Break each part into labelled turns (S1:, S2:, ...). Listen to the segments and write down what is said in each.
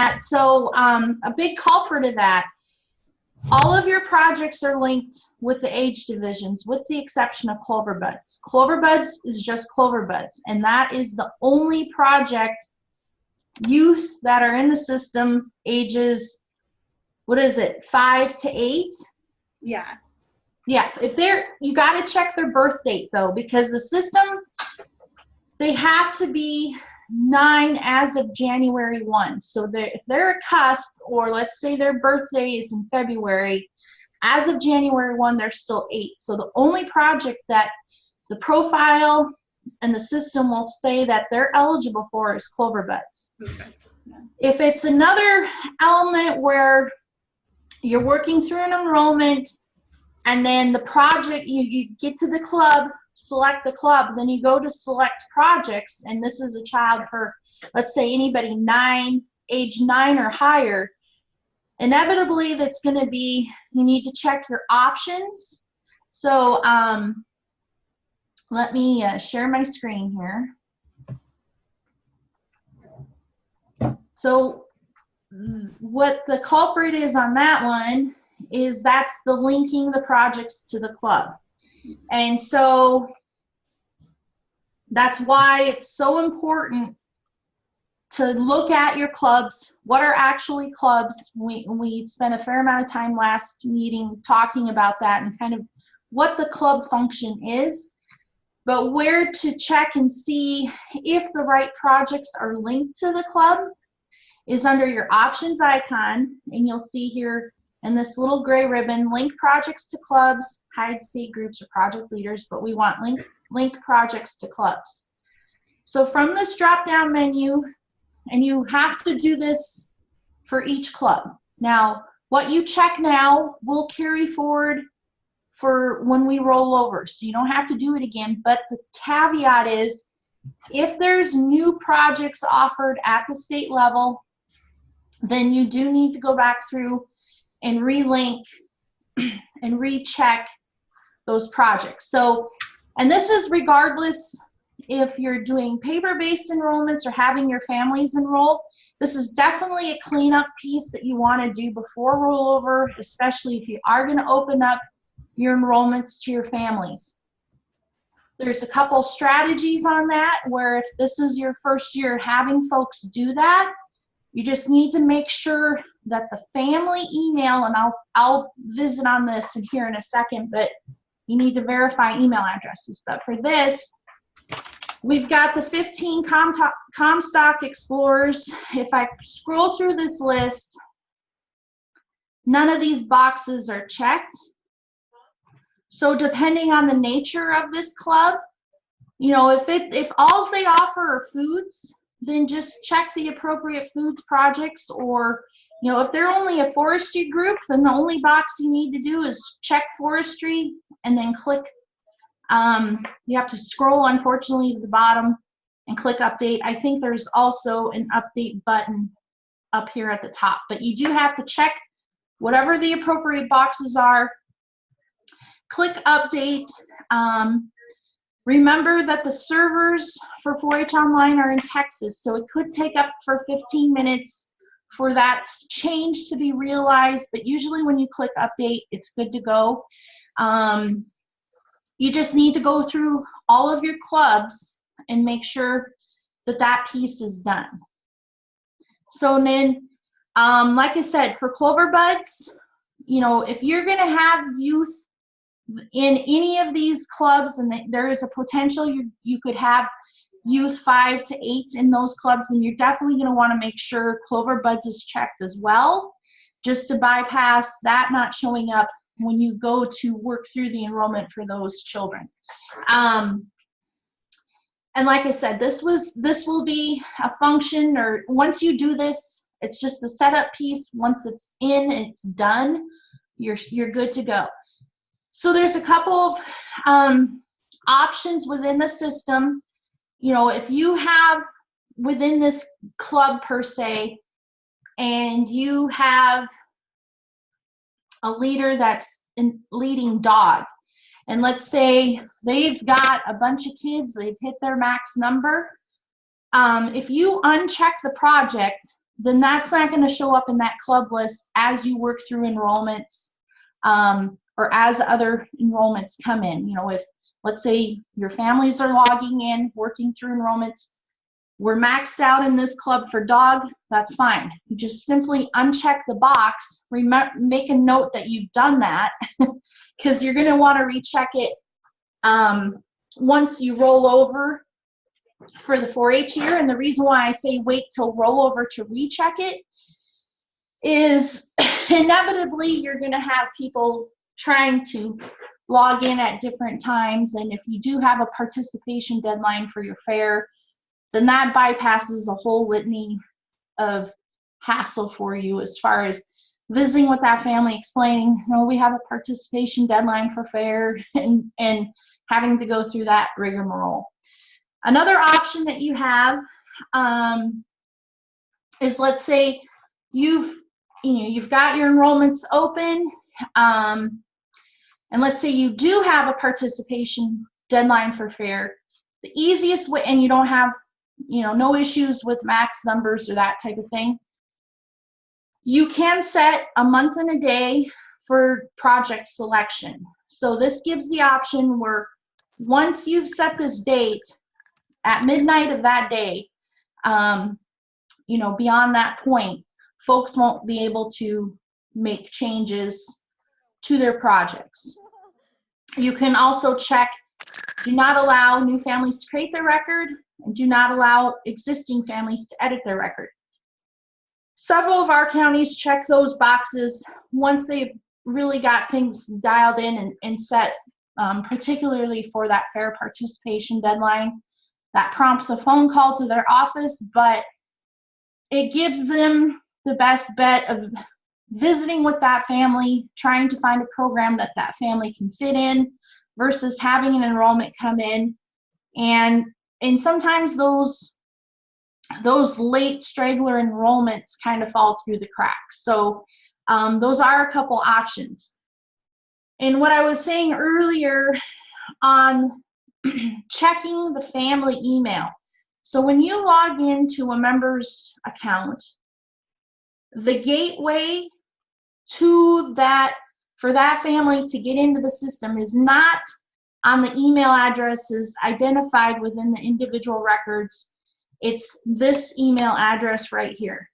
S1: that. So a big culprit of that, all of your projects are linked with the age divisions, with the exception of Clover Buds. Clover Buds is just Clover Buds, and that is the only project youth that are in the system ages, what is it, 5 to 8?
S2: Yeah.
S1: Yeah, if they're, you got to check their birth date though, because the system, they have to be 9 as of January 1. So if they're a cusp, or let's say their birthday is in February, as of January 1, they're still 8. So the only project that the profile and the system will say that they're eligible for is Clover Buds.
S2: Yeah.
S1: If it's another element where you're working through an enrollment and then the project, you get to the club, select the club, then you go to select projects, and this is a child for, let's say, anybody age 9 or higher, inevitably that's going to be, you need to check your options. So let me share my screen here. So what the culprit is on that one is that's the linking the projects to the club. And so that's why it's so important to look at your clubs. What are actually clubs? We spent a fair amount of time last meeting talking about that and kind of what the club function is, but where to check and see if the right projects are linked to the club is under your options icon, and you'll see here in this little gray ribbon, link projects to clubs, hide state groups or project leaders, but we want link projects to clubs. So from this drop-down menu, and you have to do this for each club. Now, what you check now will carry forward for when we roll over, so you don't have to do it again, but the caveat is if there's new projects offered at the state level, then you do need to go back through and relink and recheck those projects. So, and this is regardless if you're doing paper-based enrollments or having your families enroll. This is definitely a cleanup piece that you want to do before rollover, especially if you are going to open up your enrollments to your families. There's a couple strategies on that where if this is your first year having folks do that, you just need to make sure that the family email, and I'll visit on this in here in a second, but you need to verify email addresses. But for this, we've got the 15 Comstock Explorers. If I scroll through this list, none of these boxes are checked. So depending on the nature of this club, you know, if all they offer are foods, then just check the appropriate foods projects. Or, you know, if they're only a forestry group, then the only box you need to do is check forestry and then click. You have to scroll, unfortunately, to the bottom and click update. I think there's also an update button up here at the top, but you do have to check whatever the appropriate boxes are. Click update. Remember that the servers for 4-H Online are in Texas, so it could take up for 15 minutes for that change to be realized, but usually when you click update, it's good to go. You just need to go through all of your clubs and make sure that that piece is done. So then, like I said, for Clover Buds, you know, if you're going to have youth in any of these clubs, and there is a potential you could have youth 5 to 8 in those clubs, and you're definitely going to want to make sure Clover Buds is checked as well, just to bypass that not showing up when you go to work through the enrollment for those children. And like I said, this will be a function, or once you do this, it's just the setup piece. Once it's in and it's done, you're good to go. So there's a couple of options within the system. You know, if you have within this club per se, and you have a leader that's leading dog, and let's say they've got a bunch of kids, they've hit their max number, if you uncheck the project, then that's not going to show up in that club list as you work through enrollments, or as other enrollments come in. You know, if, let's say, your families are logging in, working through enrollments, we're maxed out in this club for dog, that's fine. You just simply uncheck the box, make a note that you've done that, because you're going to want to recheck it once you roll over for the 4-H year. And the reason why I say wait till rollover to recheck it is inevitably you're going to have people trying to log in at different times, and if you do have a participation deadline for your fair, then that bypasses a whole litany of hassle for you as far as visiting with that family, explaining, no, we have a participation deadline for fair, and having to go through that rigmarole. Another option that you have is, let's say you've got your enrollments open, and let's say you do have a participation deadline for fair. The easiest way, and you don't have, no issues with max numbers or that type of thing, you can set a month and a day for project selection. So this gives the option where once you've set this date, at midnight of that day, beyond that point, folks won't be able to make changes to their projects. You can also check, do not allow new families to create their record, and do not allow existing families to edit their record. Several of our counties check those boxes once they've really got things dialed in and set, particularly for that fair participation deadline. That prompts a phone call to their office, but it gives them the best bet of visiting with that family, trying to find a program that that family can fit in, versus having an enrollment come in. And sometimes those late straggler enrollments kind of fall through the cracks. So those are a couple options. And what I was saying earlier on checking the family email. So when you log into a member's account, the gateway to that, for that family to get into the system, is not on the email addresses identified within the individual records. It's this email address right here.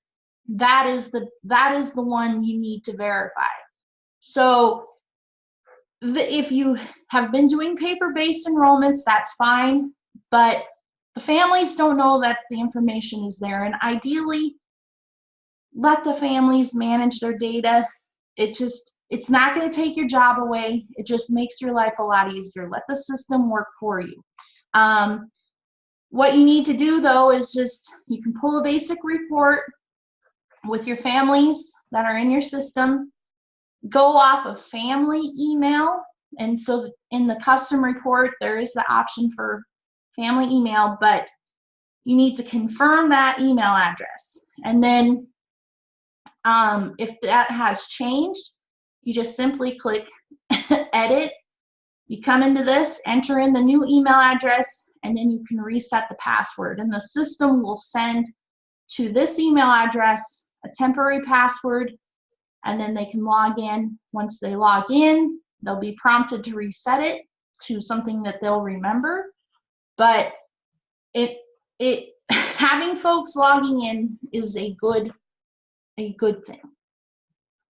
S1: That is the one you need to verify. So if you have been doing paper-based enrollments, that's fine, but the families don't know that the information is there, and ideally let the families manage their data. It's not going to take your job away. It just makes your life a lot easier. Let the system work for you. What you need to do, though, is you can pull a basic report with your families that are in your system, go off of family email, and so in the custom report there is the option for family email, but you need to confirm that email address. And then if that has changed, you just simply click edit. You come into this, enter in the new email address, and then you can reset the password, and the system will send to this email address a temporary password, and then they can log in. Once they log in, they'll be prompted to reset it to something that they'll remember. But having folks logging in is a good thing,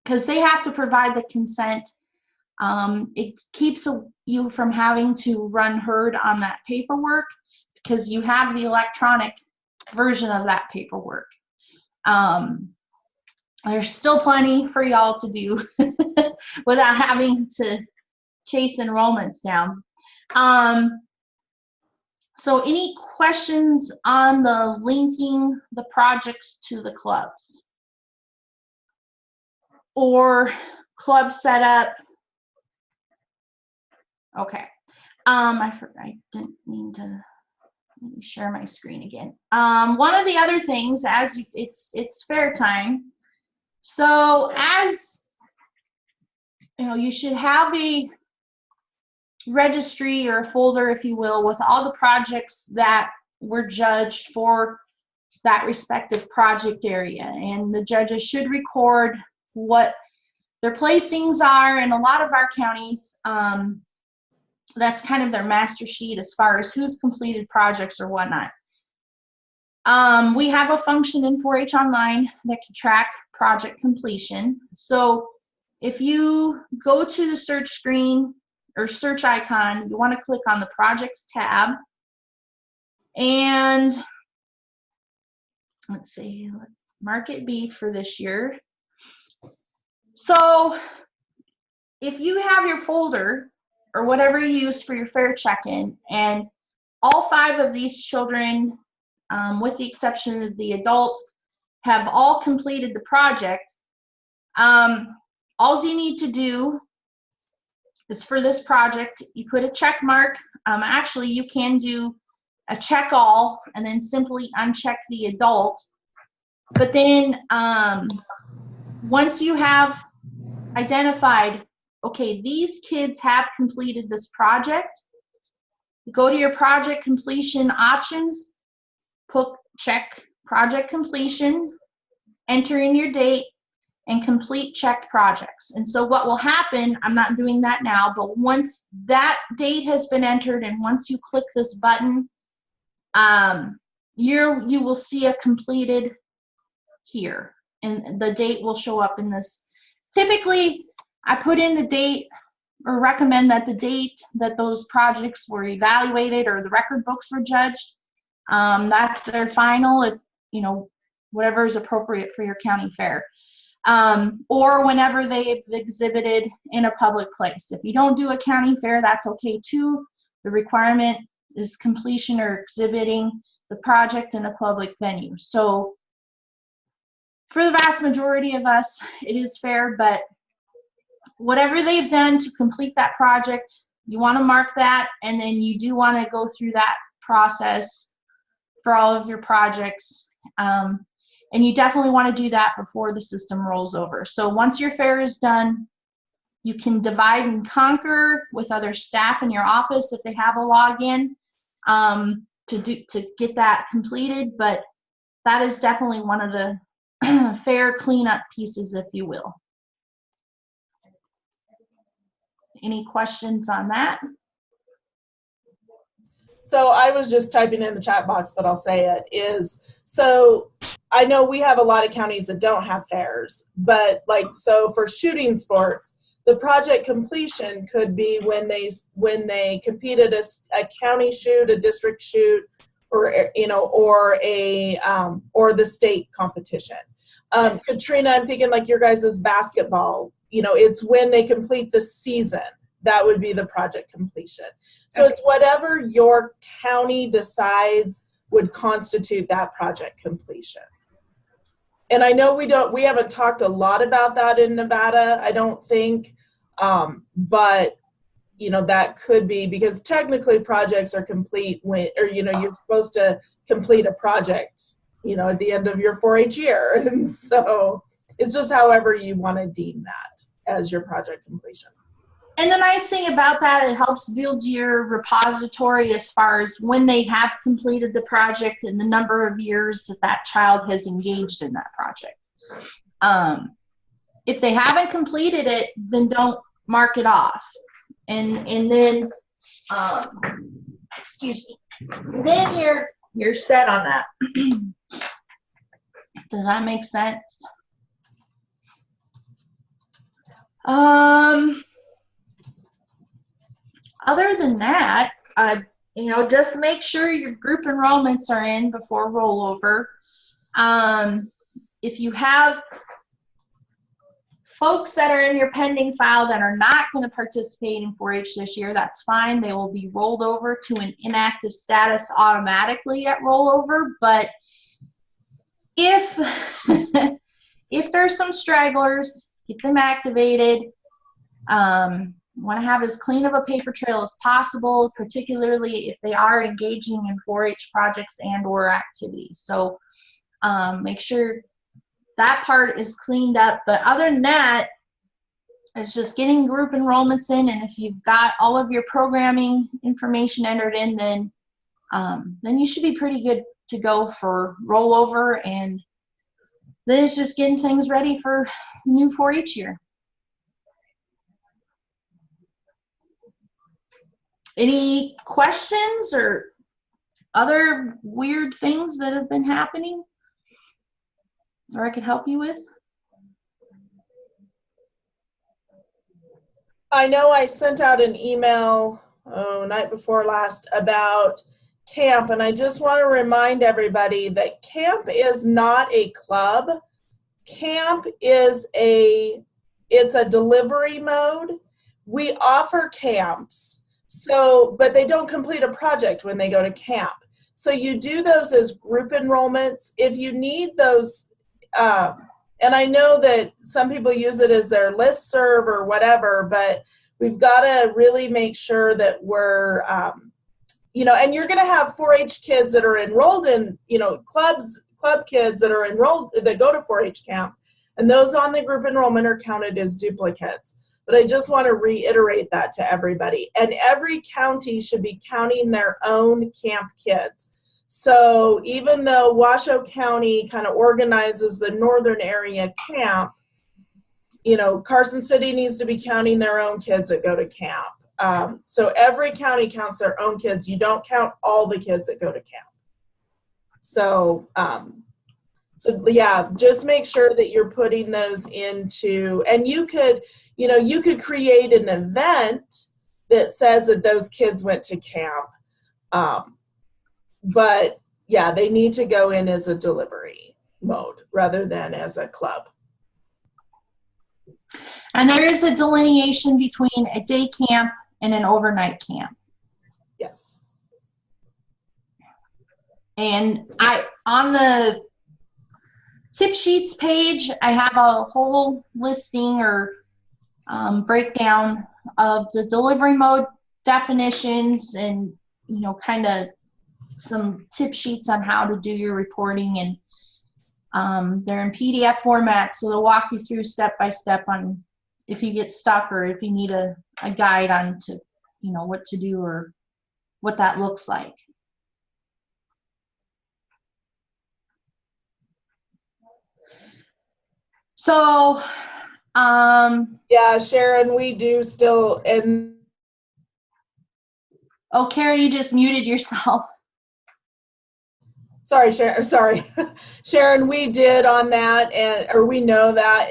S1: because they have to provide the consent. It keeps you from having to run herd on that paperwork, because you have the electronic version of that paperwork. There's still plenty for y'all to do without having to chase enrollments down. So any questions on the linking the projects to the clubs or club setup? Okay. I didn't mean to. Let me share my screen again. One of the other things, it's fair time. So as you should have a registry or a folder, if you will, with all the projects that were judged for that respective project area. And the judges should record what their placings are. In a lot of our counties, that's kind of their master sheet as far as who's completed projects or whatnot. We have a function in 4-H Online that can track project completion. So if you go to the search screen or search icon, you want to click on the projects tab. And let's see, Market B for this year. So if you have your folder or whatever you use for your fair check-in, and all 5 of these children, with the exception of the adult, have all completed the project, all you need to do is for this project, you put a check mark. Actually, you can do a check all and then simply uncheck the adult. But then once you have identified, okay, these kids have completed this project, go to your project completion options, check project completion, enter in your date, and complete checked projects. And so what will happen, I'm not doing that now, but once that date has been entered and once you click this button, you will see a completed here, and the date will show up in this. Typically, I put in the date or recommend that the date that those projects were evaluated or the record books were judged, that's their final, if whatever is appropriate for your county fair, or whenever they've exhibited in a public place. If you don't do a county fair, that's okay too. The requirement is completion or exhibiting the project in a public venue. So for the vast majority of us, it is fair, but whatever they've done to complete that project, you want to mark that, and then you do want to go through that process for all of your projects. And you definitely want to do that before the system rolls over. So once your fair is done, you can divide and conquer with other staff in your office if they have a login to get that completed. But that is definitely one of the fair cleanup pieces, if you will. Any questions on that?
S2: So I was just typing in the chat box, but I'll say it, so I know we have a lot of counties that don't have fairs, but so for shooting sports, the project completion could be when they competed a county shoot, a district shoot, or or the state competition. Katrina, I'm thinking like your guys' basketball, it's when they complete the season. That would be the project completion. So okay. It's whatever your county decides would constitute that project completion. And I know we haven't talked a lot about that in Nevada, I don't think, but that could be, because technically projects are complete when, you're supposed to complete a project, at the end of your 4-H year. And so it's just however you want to deem that as your project completion.
S1: And the nice thing about that, it helps build your repository as far as when they have completed the project and the number of years that child has engaged in that project. If they haven't completed it, then don't mark it off. And then, excuse me, then you're set on that. Does that make sense? Other than that, just make sure your group enrollments are in before rollover. If you have folks that are in your pending file that are not going to participate in 4-H this year, that's fine. They will be rolled over to an inactive status automatically at rollover. But if there's some stragglers, get them activated. Want to have as clean of a paper trail as possible, particularly if they are engaging in 4-H projects and or activities. So make sure that part is cleaned up. But other than that, it's just getting group enrollments in, and if you've got all of your programming information entered in, then you should be pretty good to go for rollover, and then it's just getting things ready for new 4-H year. Any questions or other weird things that have been happening or I could help you with?
S2: I know I sent out an email night before last about camp, and I just want to remind everybody that camp is not a club. Camp is it's a delivery mode. We offer camps, but they don't complete a project when they go to camp. So you do those as group enrollments. If you need those, and I know that some people use it as their listserv or whatever, but we've got to really make sure that we're, and you're going to have 4-H kids that are enrolled in, club kids that are enrolled, that go to 4-H camp, and those on the group enrollment are counted as duplicates. But I just want to reiterate that to everybody. And every county should be counting their own camp kids. So even though Washoe County kind of organizes the northern area camp, Carson City needs to be counting their own kids that go to camp. So every county counts their own kids. You don't count all the kids that go to camp. So yeah, just make sure that you're putting those into, and you could create an event that says that those kids went to camp. But yeah, they need to go in as a delivery mode rather than as a club.
S1: And there is a delineation between a day camp and an overnight camp.
S2: Yes.
S1: And on the tip sheets page, I have a whole listing or breakdown of the delivery mode definitions and, kind of some tip sheets on how to do your reporting, and they're in PDF format, so they'll walk you through step by step on if you get stuck or if you need a guide on to, what to do or what that looks like. So,
S2: yeah, Sharon, we do still, and
S1: oh, Carrie, you just muted yourself.
S2: Sorry, Sharon. Sorry, Sharon. We did on that, or we know that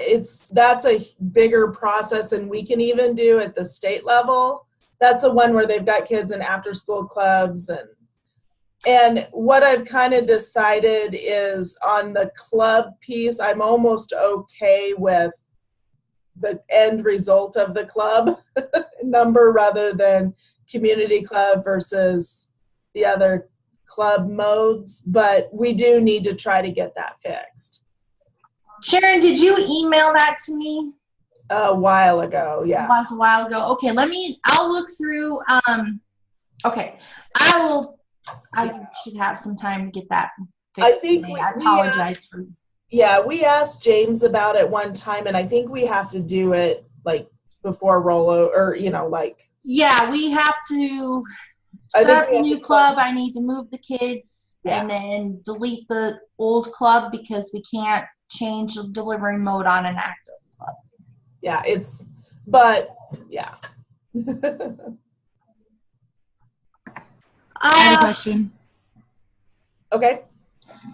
S2: that's a bigger process than we can even do at the state level. That's the one where they've got kids in after-school clubs, and what I've kind of decided is on the club piece, I'm almost okay with the end result of the club number rather than community club versus the other club modes, but we do need to try to get that fixed.
S1: Sharon, did you email that to me?
S2: A while ago, yeah.
S1: It was a while ago. Okay, I'll look through, okay. I should have some time to get that fixed today. I apologize for.
S2: Yeah, we asked James about it one time, and I think we have to do it like before rollover, or
S1: Yeah, we have to set up the new club. I need to move the kids and then delete the old club because we can't change the delivery mode on an active club.
S2: Yeah, yeah.
S3: I have a question.
S2: Okay.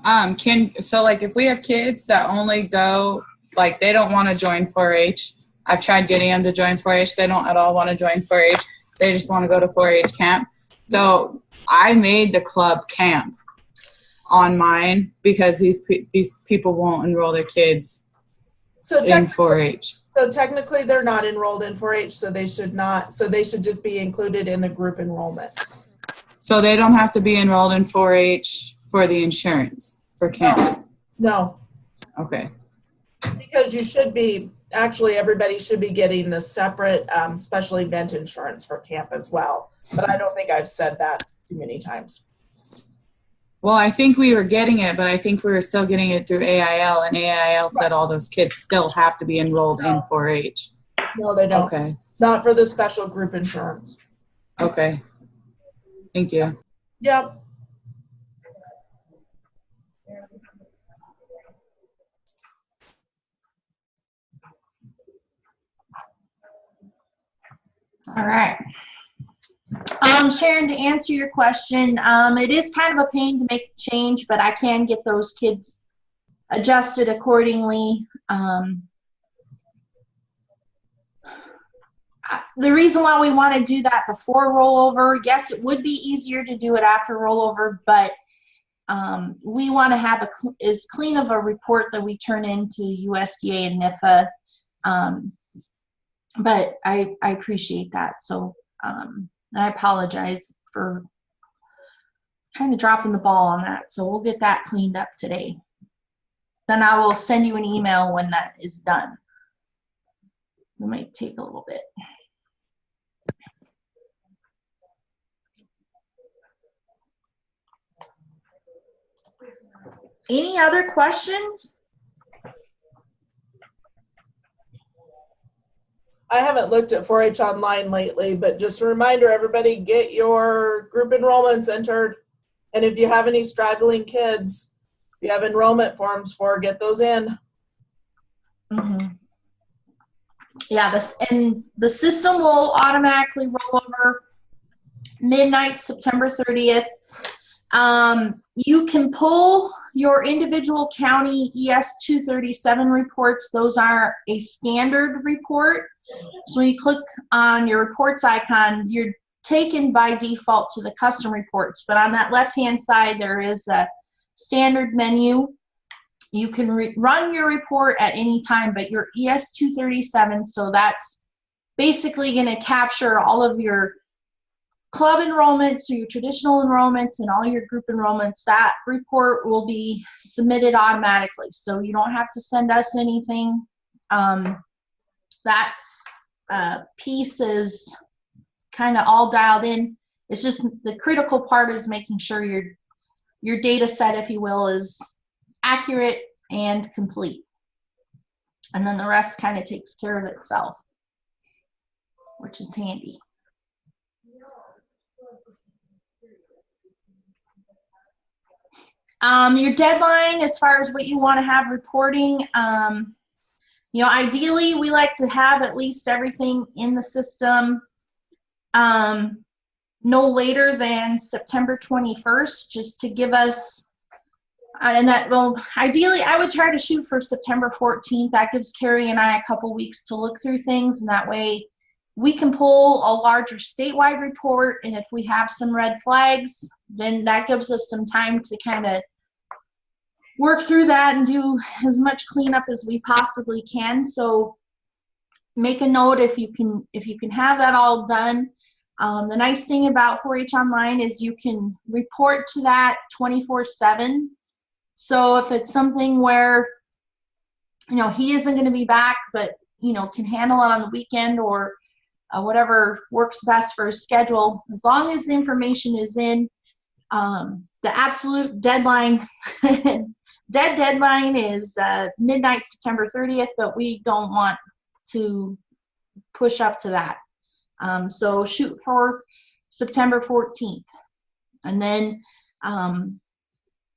S3: If we have kids that only go, they don't want to join 4-H. I've tried getting them to join 4-H. They don't at all want to join 4-H. They just want to go to 4-H camp. So I made the club camp on mine because these people won't enroll their kids in 4-H.
S2: So technically they're not enrolled in 4-H, so they should not. So they should just be included in the group enrollment.
S3: So they don't have to be enrolled in 4-H for the insurance for camp?
S2: No.
S3: Okay.
S2: Because you should be, actually everybody should be getting the separate special event insurance for camp as well. But I don't think I've said that too many times.
S3: Well, I think we were getting it, but I think we were still getting it through AIL, and AIL said all those kids still have to be enrolled in 4-H.
S2: No, they don't.
S3: Okay.
S2: Not for the special group insurance.
S3: Okay. Thank you.
S2: Yep.
S1: All right. Sharon, to answer your question, it is kind of a pain to make the change, but I can get those kids adjusted accordingly. The reason why we want to do that before rollover, yes, it would be easier to do it after rollover, but we want to have as clean of a report that we turn into USDA and NIFA. But I appreciate that. So I apologize for kind of dropping the ball on that. So we'll get that cleaned up today. Then I will send you an email when that is done. It might take a little bit. Any other questions?
S2: I haven't looked at 4-H online lately, but just a reminder, everybody, get your group enrollments entered. And if you have any straggling kids, if you have enrollment forms get those in.
S1: Mm-hmm. Yeah, and the system will automatically roll over midnight, September 30th. You can pull your individual county ES 237 reports. Those are a standard report. So when you click on your reports icon, you're taken by default to the custom reports. But on that left-hand side, there is a standard menu. You can run your report at any time, but your ES 237, so that's basically going to capture all of your club enrollments or your traditional enrollments and all your group enrollments. That report will be submitted automatically, so you don't have to send us anything. That piece is kind of all dialed in. It's just the critical part is making sure your data set, if you will, is accurate and complete. And then the rest kind of takes care of itself, which is handy. Your deadline as far as what you want to have reporting, you know, ideally we like to have at least everything in the system no later than September 21st, just to give us, and that, well, ideally I would try to shoot for September 14th. That gives Carrie and I a couple weeks to look through things, and that way we can pull a larger statewide report, and if we have some red flags, then that gives us some time to kind of work through that and do as much cleanup as we possibly can. So make a note if you can have that all done. The nice thing about 4-H Online is you can report to that 24/7. So if it's something where, you know, he isn't going to be back, but, you know, can handle it on the weekend or whatever works best for his schedule, as long as the information is in, the absolute deadline, deadline is midnight, September 30th, but we don't want to push up to that. So shoot for September 14th. And then,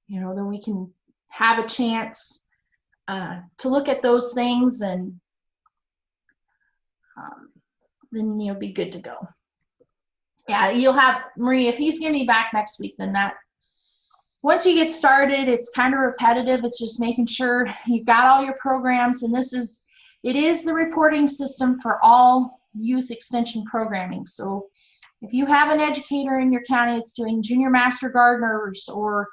S1: you know, then we can have a chance to look at those things, and then you'll be good to go. Yeah, you'll have, Marie, if he's going to be back next week, then that, once you get started, it's kind of repetitive. It's just making sure you've got all your programs, and it is the reporting system for all youth extension programming. So if you have an educator in your county that's doing junior master gardeners or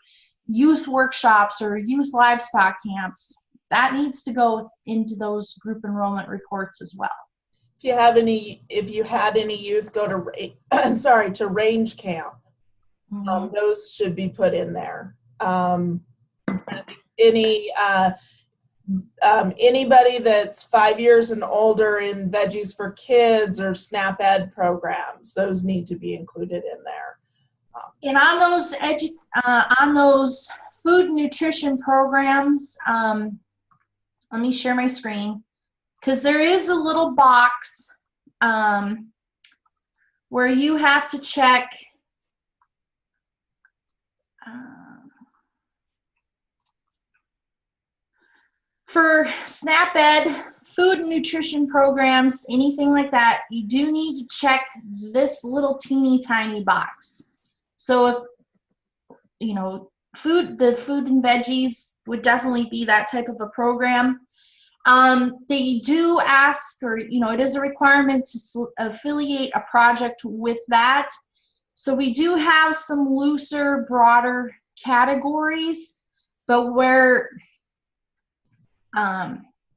S1: youth workshops or youth livestock camps, that needs to go into those group enrollment reports as well.
S2: If you had any youth go to range camp, those should be put in there. Anybody that's 5 years and older in Veggies for Kids or SNAP Ed programs, those need to be included in there.
S1: And on those food and nutrition programs, let me share my screen, because there is a little box where you have to check for SNAP Ed food and nutrition programs, anything like that, you do need to check this little teeny tiny box. So if, you know, the food and veggies would definitely be that type of a program. They do ask, or, you know, it is a requirement to affiliate a project with that. So we do have some looser, broader categories, but we're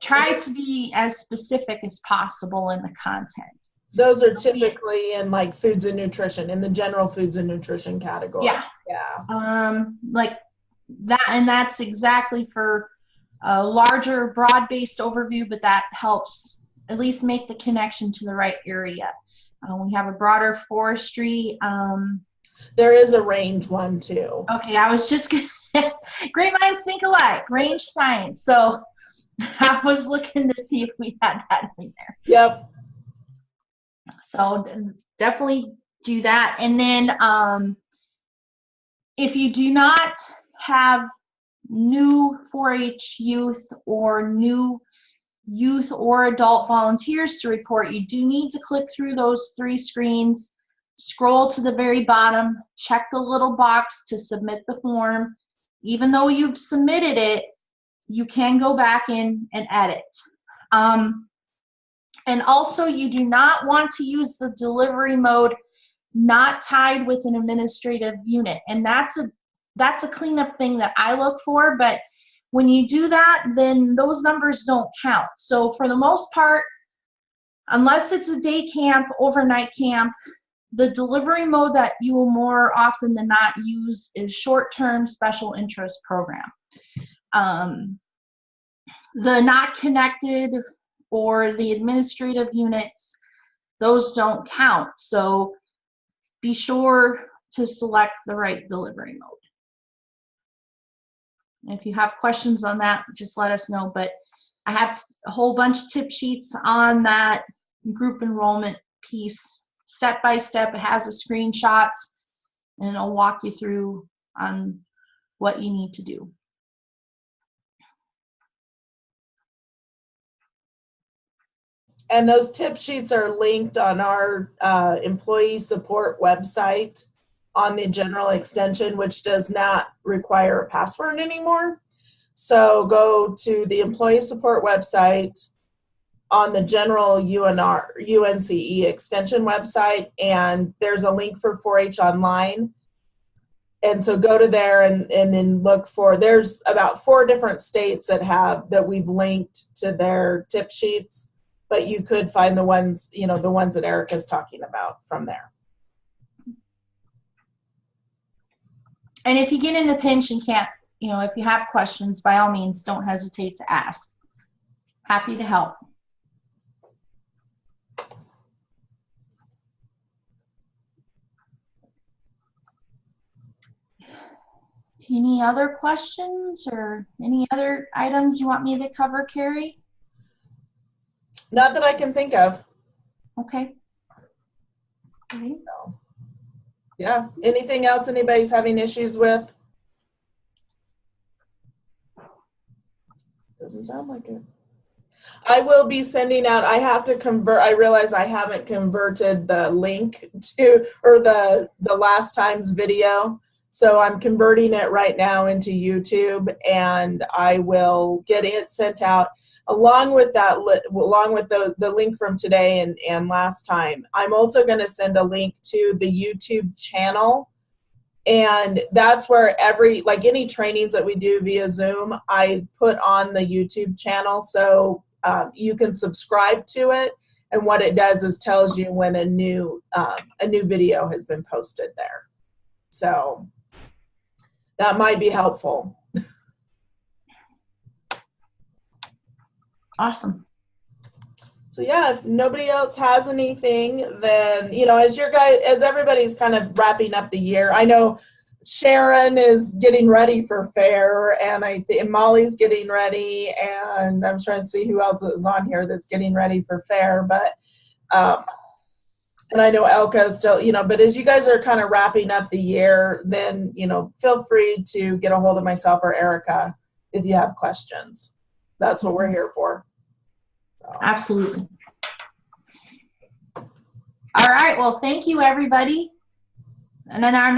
S1: try to be as specific as possible in the content.
S2: Those are typically in like foods and nutrition, in the general foods and nutrition category.
S1: Yeah. Like that, and that's exactly for a larger, broad-based overview, but that helps at least make the connection to the right area. We have a broader forestry.
S2: There is a range one too.
S1: Okay, I was just gonna great minds think alike, range science. So I was looking to see if we had that in there.
S2: Yep.
S1: So definitely do that. And then if you do not have new 4-H youth or new youth or adult volunteers to report, you do need to click through those 3 screens, scroll to the very bottom, check the little box to submit the form. Even though you've submitted it, you can go back in and edit. And also, you do not want to use the delivery mode not tied with an administrative unit. And that's a cleanup thing that I look for, but when you do that, then those numbers don't count. So for the most part, unless it's a day camp, overnight camp, the delivery mode that you will more often than not use is short-term special interest program. The not connected or the administrative units, those don't count. So be sure to select the right delivery mode. And if you have questions on that, just let us know. But I have a whole bunch of tip sheets on that group enrollment piece, step by step. It has the screenshots, and it'll walk you through on what you need to do.
S2: And those tip sheets are linked on our employee support website on the general extension, which does not require a password anymore. So go to the employee support website on the general UNCE extension website, and there's a link for 4-H online. And so go to there and then look for, there's about 4 different states that we've linked to their tip sheets, but you could find the ones, you know, the ones that Erica's talking about from there.
S1: And if you get in a pinch and can't, you know, if you have questions, by all means, don't hesitate to ask. Happy to help. Any other questions or any other items you want me to cover, Carrie?
S2: Not that I can think of.
S1: Okay. Okay.
S2: No. Yeah. Anything else anybody's having issues with? Doesn't sound like it. I will be sending out, I have to convert, I realize I haven't converted the link to, or the last time's video. So I'm converting it right now into YouTube, and I will get it sent out along with that, along with the link from today and last time. I'm also going to send a link to the YouTube channel, and that's where any trainings that we do via Zoom, I put on the YouTube channel, so you can subscribe to it. And what it does is tells you when a new video has been posted there. So that might be helpful.
S1: Awesome.
S2: So yeah, if nobody else has anything, then, you know, as everybody's kind of wrapping up the year, I know Sharon is getting ready for fair, and I think Molly's getting ready, and I'm trying to see who else is on here that's getting ready for fair, but and I know Elka's still, you know, but as you guys are kind of wrapping up the year, then, you know, feel free to get a hold of myself or Erica if you have questions. That's what we're here for. So.
S1: Absolutely. All right. Well, thank you, everybody. And then our